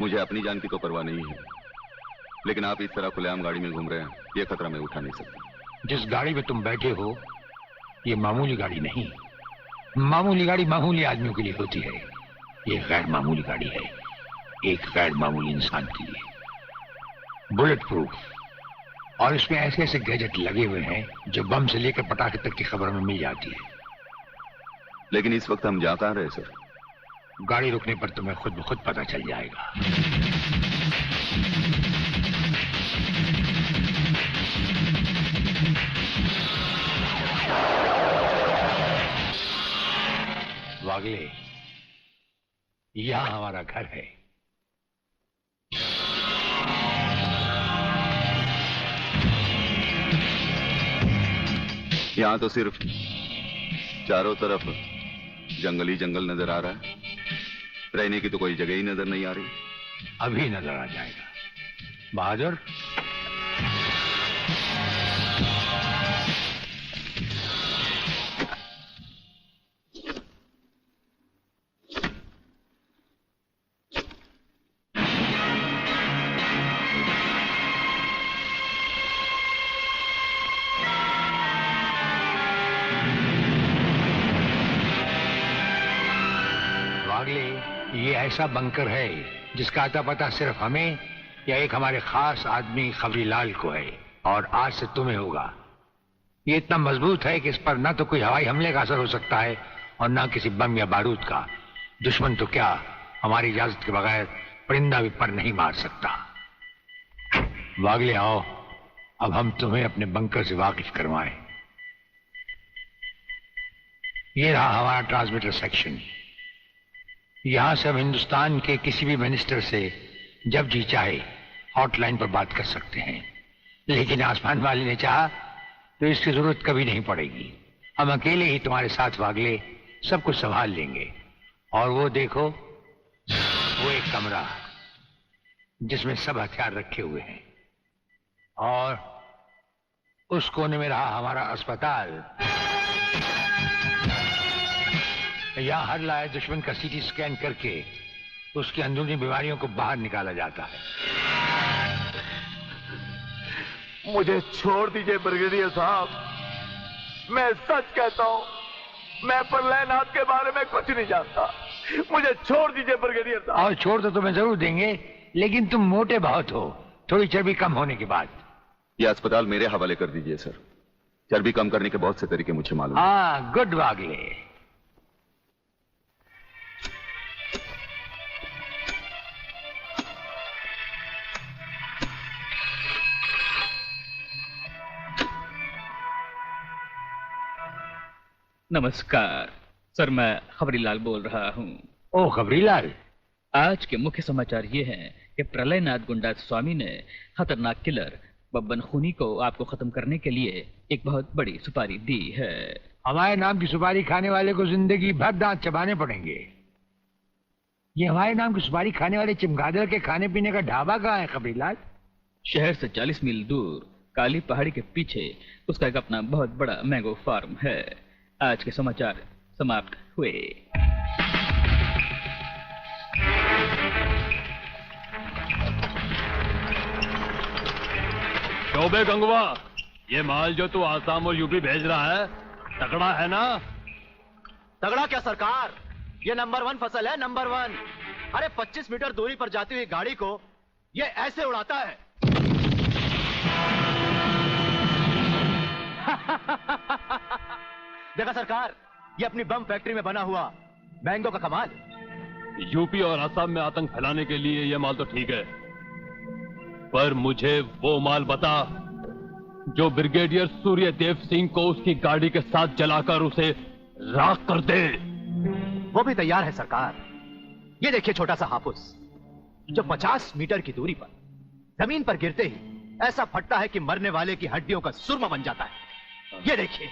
मुझे अपनी जान की तो परवाह नहीं है, लेकिन आप इस तरह खुलेआम गाड़ी में घूम रहे हैं, ये खतरा मैं उठा नहीं सकता। जिस गाड़ी में तुम बैठे हो ये मामूली गाड़ी नहीं। मामूली गाड़ी मामूली आदमियों के लिए होती है, ये गैर मामूली गाड़ी है, एक गैर मामूली इंसान के लिए। बुलेट प्रूफ, और इसमें ऐसे ऐसे गैजेट लगे हुए हैं जो बम से लेकर पटाखे तक की खबर में मिल जाती है। लेकिन इस वक्त हम जा कहां रहे सर? गाड़ी रुकने पर तुम्हें खुद ब खुद पता चल जाएगा। वागले, यहां हमारा घर है। यहां तो सिर्फ चारों तरफ जंगल ही जंगल नजर आ रहा है, रहने की तो कोई जगह ही नजर नहीं आ रही। अभी नजर आ जाएगा बहादुर। ये ऐसा बंकर है जिसका अता पता सिर्फ हमें या एक हमारे खास आदमी खबरीलाल को है, और आज से तुम्हें होगा। ये इतना मजबूत है कि इस पर ना तो कोई हवाई हमले का असर हो सकता है और ना किसी बम या बारूद का। दुश्मन तो क्या हमारी इजाजत के बगैर परिंदा भी पर नहीं मार सकता। वागले आओ, अब हम तुम्हें अपने बंकर से वाकिफ करवाएं। ये रहा हमारा ट्रांसमीटर सेक्शन। यहां से हम हिंदुस्तान के किसी भी मिनिस्टर से जब जी चाहे हॉटलाइन पर बात कर सकते हैं, लेकिन आसमान वाले ने चाहा तो इसकी जरूरत कभी नहीं पड़ेगी। हम अकेले ही तुम्हारे साथ वागले सब कुछ संभाल लेंगे। और वो देखो, वो एक कमरा जिसमें सब हथियार रखे हुए हैं, और उस कोने में रहा हमारा अस्पताल। यहां हर लायक दुश्मन का सीटी स्कैन करके उसकी अंदरूनी बीमारियों को बाहर निकाला जाता है। मुझे छोड़ दीजिए ब्रिगेडियर साहब, मैं सच कहता हूं, मैं प्रलयनाथ के बारे में कुछ नहीं जानता। मुझे छोड़ दीजिए ब्रिगेडियर साहब। और छोड़ तो तुम्हें जरूर देंगे, लेकिन तुम मोटे बहुत हो, थोड़ी चर्बी कम होने के बाद। ये अस्पताल मेरे हवाले कर दीजिए सर। चर्बी कम करने के बहुत से तरीके मुझे मालूम है। हाँ, गुड वागले। नमस्कार सर, मैं खबरीलाल बोल रहा हूँ। ओ खबरीलाल, आज के मुख्य समाचार ये हैं कि प्रलयनाथ गुंडा स्वामी ने खतरनाक किलर बब्बन खूनी को आपको खत्म करने के लिए एक बहुत बड़ी सुपारी दी है। हमारे नाम की सुपारी खाने वाले को जिंदगी भर दांत चबाने पड़ेंगे। ये हमारे नाम की सुपारी खाने वाले चमगादड़ के खाने पीने का ढाबा कहाँ है खबरीलाल? शहर से 40 मील दूर काली पहाड़ी के पीछे उसका एक अपना बहुत बड़ा मैंगो फार्म है। आज के समाचार समाप्त हुए। शोबे गंगवा, ये माल जो तू आसाम और यूपी भेज रहा है तगड़ा है ना? तगड़ा क्या सरकार, ये नंबर 1 फसल है, नंबर 1। अरे 25 मीटर दूरी पर जाती हुई गाड़ी को ये ऐसे उड़ाता है। देखा सरकार, ये अपनी बम फैक्ट्री में बना हुआ मैंगो का कमाल। यूपी और असम में आतंक फैलाने के लिए ये माल तो ठीक है, पर मुझे वो माल बता जो ब्रिगेडियर सूर्यदेव सिंह को उसकी गाड़ी के साथ जलाकर उसे राख कर दे। वो भी तैयार है सरकार। ये देखिए छोटा सा हापुस जो 50 मीटर की दूरी पर जमीन पर गिरते ही ऐसा फटता है कि मरने वाले की हड्डियों का सुरमा बन जाता है। ये देखिए।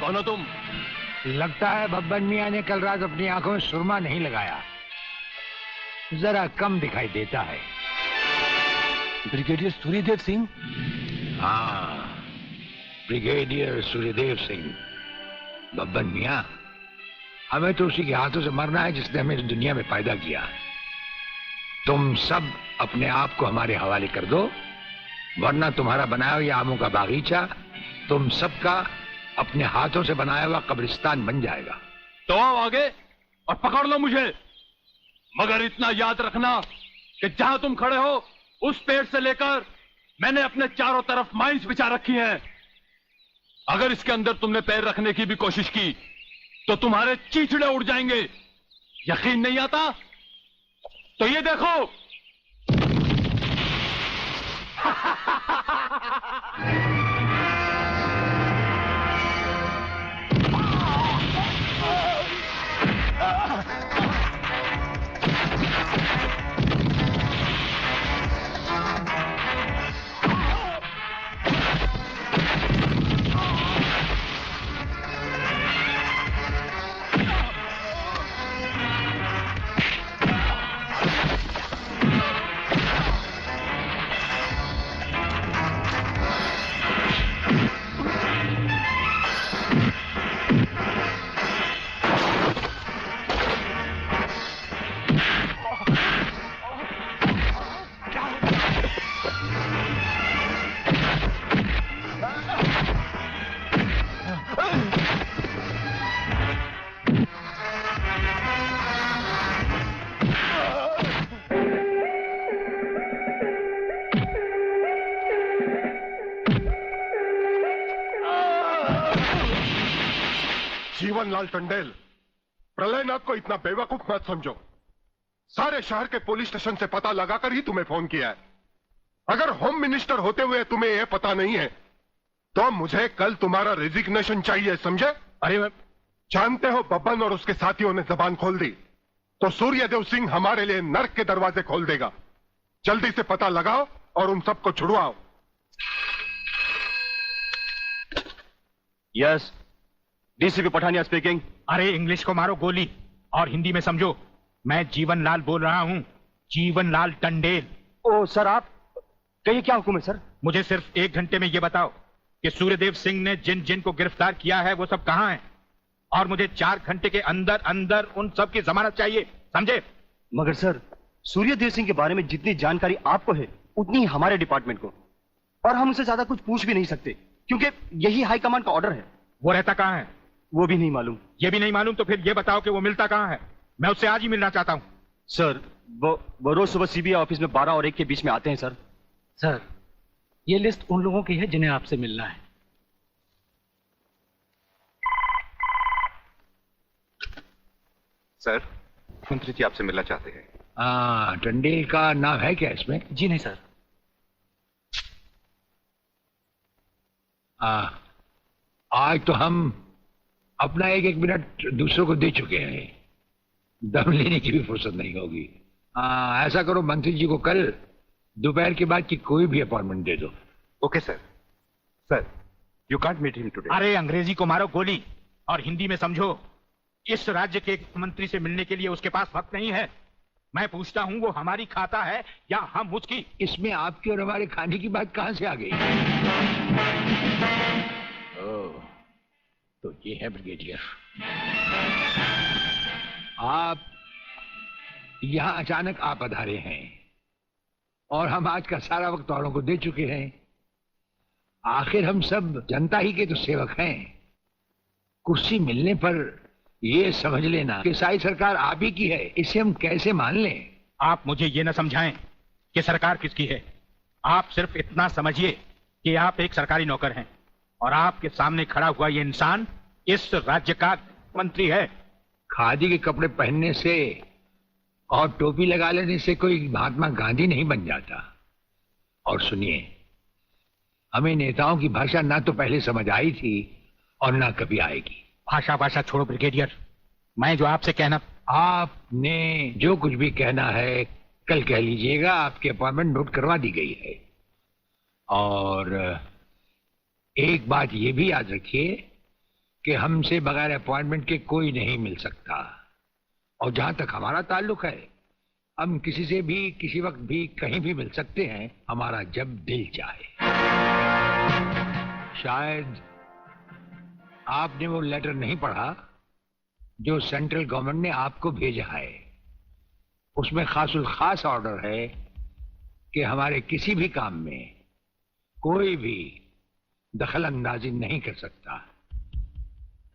कौन हो तुम? लगता है बब्बन मियां ने कल रात अपनी आंखों में सुरमा नहीं लगाया, जरा कम दिखाई देता है। ब्रिगेडियर सूर्यदेव सिंह? हाँ, ब्रिगेडियर सूर्यदेव सिंह। बब्बन मियां, हमें तो उसी के हाथों से मरना है जिसने हमें इस दुनिया में पैदा किया। तुम सब अपने आप को हमारे हवाले कर दो, वरना तुम्हारा बनाया हुआ आमों का बागीचा तुम सबका अपने हाथों से बनाया हुआ कब्रिस्तान बन जाएगा। तो आओ आगे और पकड़ लो मुझे, मगर इतना याद रखना कि जहां तुम खड़े हो उस पेड़ से लेकर मैंने अपने चारों तरफ माइंस बिछा रखी हैं। अगर इसके अंदर तुमने पैर रखने की भी कोशिश की तो तुम्हारे चीचड़े उड़ जाएंगे। यकीन नहीं आता तो ये देखो। जीवनलाल टंडेल, प्रलयनाथ को इतना बेवकूफ मत समझो। सारे शहर के पुलिस स्टेशन से पता लगाकर ही तुम्हें फोन किया है। अगर होम मिनिस्टर होते हुए तुम्हें यह पता नहीं है तो मुझे कल तुम्हारा रेजिग्नेशन चाहिए, समझे? अरे मैं जानते हो, बब्बन और उसके साथियों ने जबान खोल दी तो सूर्यदेव सिंह हमारे लिए नर्क के दरवाजे खोल देगा। जल्दी से पता लगाओ और उन सबको छुड़वाओ। Yes, DCP Pathania speaking. अरे इंग्लिश को मारो गोली और हिंदी में समझो। मैं जीवनलाल बोल रहा हूं, जीवनलाल टंडेल। ओ सर, आप कहिए, क्या हुक्म है सर? मुझे सिर्फ 1 घंटे में यह बताओ कि सूर्यदेव सिंह ने जिन जिन को गिरफ्तार किया है वो सब कहां हैं, और मुझे 4 घंटे के अंदर अंदर उन सब की जमानत चाहिए, समझे? मगर सर, सूर्यदेव सिंह के बारे में जितनी जानकारी आपको है उतनी ही हमारे डिपार्टमेंट को, और हम उसे ज्यादा कुछ पूछ भी नहीं सकते क्योंकि यही हाई कमांड का ऑर्डर है। वो रहता कहां है? वो भी नहीं मालूम। ये भी नहीं मालूम? तो फिर ये बताओ कि वो मिलता कहां है? मैं उससे आज ही मिलना चाहता हूं। सर, वो रोज सुबह सीबीआई ऑफिस में 12 और 1 के बीच में आते हैं सर। सर, ये लिस्ट उन लोगों की है जिन्हें आपसे मिलना है। सर, मंत्री जी आपसे मिलना चाहते हैं। टंडेल का नाम है क्या इसमें? जी नहीं सर। आज तो हम अपना 1-1 मिनट दूसरों को दे चुके हैं, दम लेने की भी फुर्सत नहीं होगी। ऐसा करो, मंत्री जी को कल दोपहर के बाद की कोई भी अपॉइंटमेंट दे दो। Okay sir. Sir, you can't meet him today. अरे अंग्रेजी को मारो गोली और हिंदी में समझो। इस राज्य के मंत्री से मिलने के लिए उसके पास वक्त नहीं है। मैं पूछता हूं, वो हमारी खाता है या हम उसकी? इसमें आपकी और हमारे खाने की बात कहां से आ गई? तो ये है ब्रिगेडियर, आप यहां अचानक आ पधारे हैं और हम आज का सारा वक्त औरों को दे चुके हैं। आखिर हम सब जनता ही के तो सेवक हैं। कुर्सी मिलने पर ये समझ लेना कि सारी सरकार आप ही की है, इसे हम कैसे मान लें? आप मुझे ये न समझाएं कि सरकार किसकी है। आप सिर्फ इतना समझिए कि आप एक सरकारी नौकर हैं और आपके सामने खड़ा हुआ ये इंसान इस राज्य का मंत्री है। खादी के कपड़े पहनने से और टोपी लगा लेने से कोई महात्मा गांधी नहीं बन जाता। और सुनिए, हमें नेताओं की भाषा ना तो पहले समझ आई थी और ना कभी आएगी। भाषा छोड़ो ब्रिगेडियर, मैं जो आपसे कहना। आपने जो कुछ भी कहना है कल कह लीजिएगा, आपकी अपॉइंटमेंट नोट करवा दी गई है। और एक बात ये भी याद रखिए कि हमसे बगैर अपॉइंटमेंट के कोई नहीं मिल सकता। और जहां तक हमारा ताल्लुक है, हम किसी से भी किसी वक्त भी कहीं भी मिल सकते हैं, हमारा जब दिल चाहे। शायद आपने वो लेटर नहीं पढ़ा जो सेंट्रल गवर्नमेंट ने आपको भेजा है। उसमें खासुल खास ऑर्डर है कि हमारे किसी भी काम में कोई भी दखल अंदाजी नहीं कर सकता।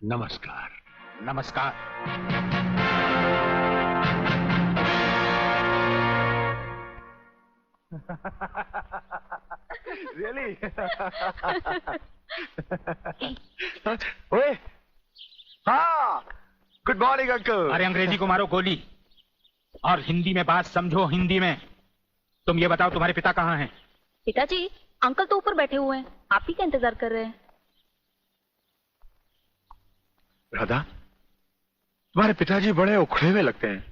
नमस्कार। नमस्कार। रियली? ओए, हाँ, गुड मॉर्निंग अंकल। अरे अंग्रेजी को मारो गोली और हिंदी में बात समझो। हिंदी में तुम ये बताओ तुम्हारे पिता कहाँ हैं? पिताजी, अंकल तो ऊपर बैठे हुए हैं, आप ही का इंतजार कर रहे हैं। राधा, तुम्हारे पिताजी बड़े उखड़े हुए लगते हैं।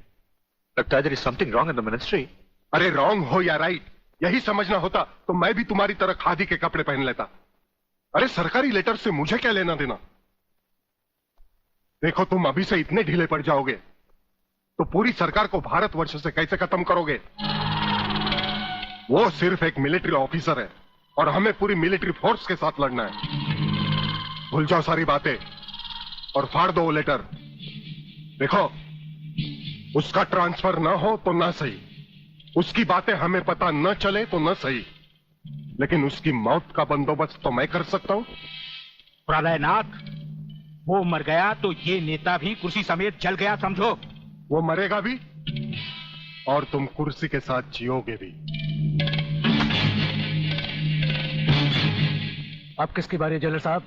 लगता है there is something wrong in the ministry। अरे रॉन्ग हो या राइट, यही समझना होता तो मैं भी तुम्हारी तरह खादी के कपड़े पहन लेता। अरे सरकारी लेटर से मुझे क्या लेना देना। देखो, तुम अभी से इतने ढीले पड़ जाओगे तो पूरी सरकार को भारतवर्ष से कैसे खत्म करोगे। वो सिर्फ एक मिलिट्री ऑफिसर है और हमें पूरी मिलिट्री फोर्स के साथ लड़ना है। भूल जाओ सारी बातें और फाड़ दो वो लेटर। देखो, उसका ट्रांसफर ना हो तो ना सही, उसकी बातें हमें पता न चले तो न सही, लेकिन उसकी मौत का बंदोबस्त तो मैं कर सकता हूं। प्रलयनाथ, वो मर गया तो ये नेता भी कुर्सी समेत जल गया, समझो। वो मरेगा भी और तुम कुर्सी के साथ जियोगे भी। आप किसकी बारी है जनरल साहब?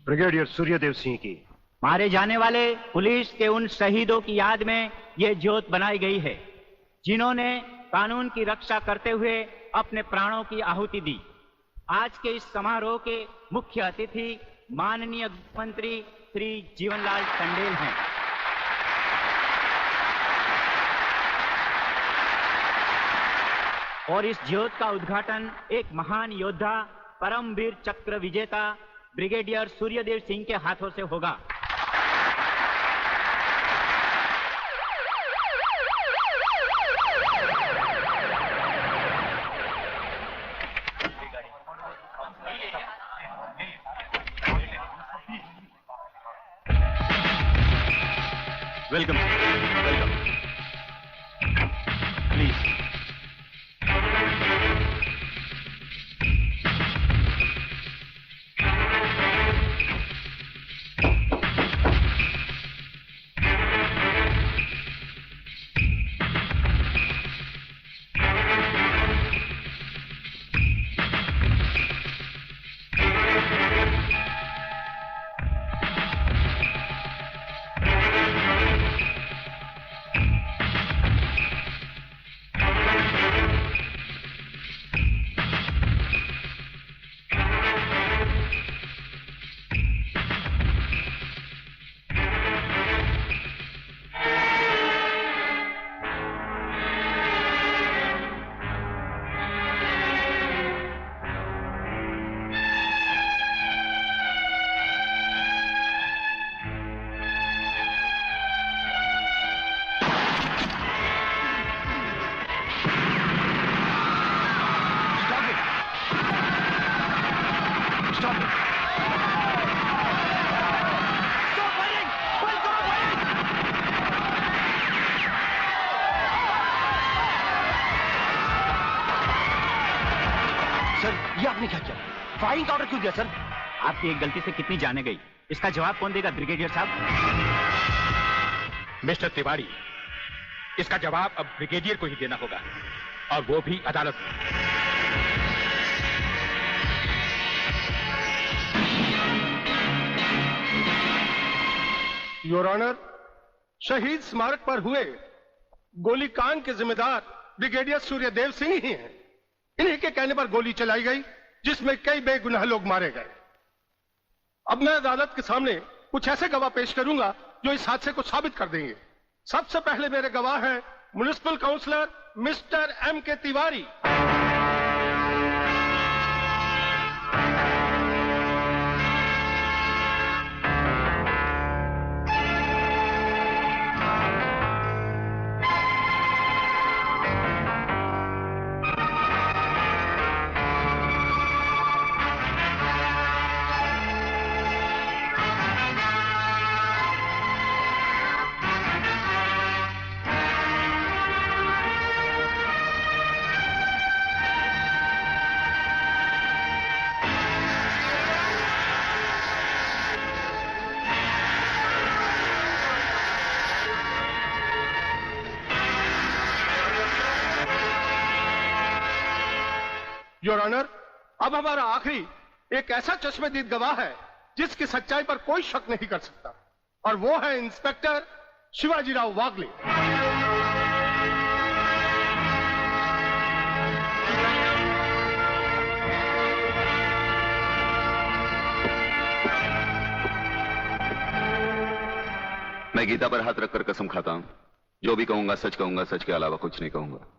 ब्रिगेडियर सूर्यदेव सिंह की। मारे जाने वाले पुलिस के उन शहीदों की याद में ये ज्योत बनाई गई है जिन्होंने कानून की रक्षा करते हुए अपने प्राणों की आहुति दी। आज के इस समारोह के मुख्य अतिथि माननीय मंत्री श्री जीवनलाल टंडेल हैं। और इस ज्योत का उद्घाटन एक महान योद्धा, परमवीर चक्र विजेता ब्रिगेडियर सूर्यदेव सिंह के हाथों से होगा। Welcome, welcome. प्लीज। फायरिंग का ऑर्डर क्यों दिया सर? आपकी एक गलती से कितनी जाने गई, इसका जवाब कौन देगा ब्रिगेडियर साहब? मिस्टर तिवारी, इसका जवाब अब ब्रिगेडियर को ही देना होगा, और वो भी अदालत में। योर ऑनर, शहीद स्मारक पर हुए गोलीकांड के जिम्मेदार ब्रिगेडियर सूर्यदेव सिंह ही हैं। इन्हीं के कहने पर गोली चलाई गई जिसमें कई बेगुनाह लोग मारे गए। अब मैं अदालत के सामने कुछ ऐसे गवाह पेश करूंगा जो इस हादसे को साबित कर देंगे। सबसे पहले मेरे गवाह हैं municipal councillor mister M.K. Tiwari. Your honour, अब हमारा आखिरी एक ऐसा चश्मदीद गवाह है जिसकी सच्चाई पर कोई शक नहीं कर सकता, और वो है इंस्पेक्टर शिवाजीराव वागले। मैं गीता पर हाथ रखकर कसम खाता हूं, जो भी कहूंगा सच कहूंगा, सच के अलावा कुछ नहीं कहूंगा।